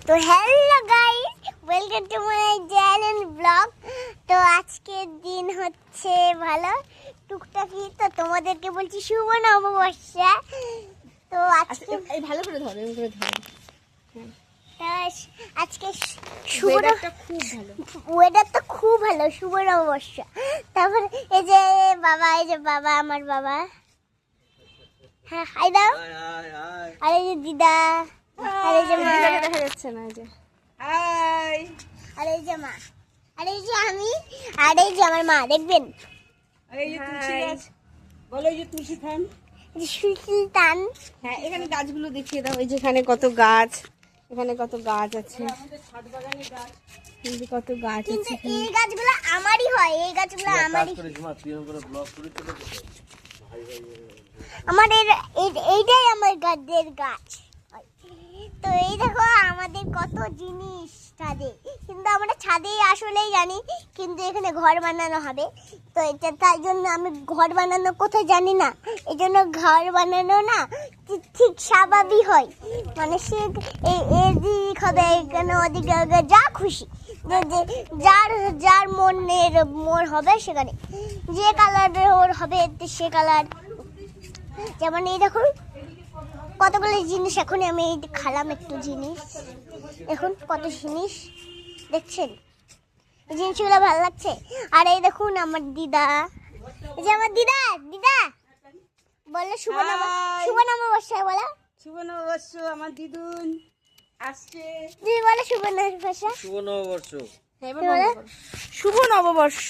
তো hello guys, welcome to my channel blog. তো আজকের দিন হচ্ছে ভালো টুকটাকি, তো তোমাদেরকে বলছি শুভ নববর্ষা। তো আজকে এই ভালো করে ধরো, এমন করে ধরো। আজকে শুভ ওয়েদারটা খুব ভালো, ওয়েদার তো খুব ভালো, শুভ নববর্ষ। তারপর এই যে বাবা, আমার বাবা, হ্যাঁ হাই দাও। আর এই যে দিদা, আর এই যে মা, দেখা যাচ্ছে না। এই যে হাই, আর এই যে মা, আর এই যে আমি, আর এই যে আমার মা, দেখবেন। আর এই যে তুলসী গাছ, বলো এই যে তুলসী থান। সুলতান, হ্যাঁ এখানে গাছগুলো দেখিয়ে দাও। এই যেখানে কত গাছ, এখানে কত গাছ আছে, কিন্তু কত গাছ কিন্তু আছে। এই গাছগুলো আমারই হয়, এই গাছগুলো আমারই। আমাদের এইটাই আমার গাছের গাছ। তো এই দেখো আমাদের কত জিনিস ছাদে, কিন্তু আমরা ছাদে আসলেই জানি, কিন্তু এখানে ঘর বানানো হবে। তো এটা তাই জন্য আমি ঘর বানানো কোথায় জানি না, এই জন্য ঘর বানানো না ঠিক স্বাভাবিক হয়, মানে সে এদিক হবে এখানে, ওদিকে হবে, যা খুশি যার যার মন হবে সেখানে, যে কালারের ওর হবে সে কালার। যেমন এই দেখুন কতগুলো জিনিস, এখন আমি এই খালাম একটু জিনিস, এখন কত জিনিস দেখছেন, এই জিনিসগুলো ভালো লাগছে। আর এই দেখুন আমার দিদা, এই যে আমার দিদা বলে শুভ নববর্ষ, বলো শুভ নববর্ষ। আমার দিদুন আসছে, দিদি বলে শুভ নববর্ষ। হ্যাঁ, শুভ নববর্ষ।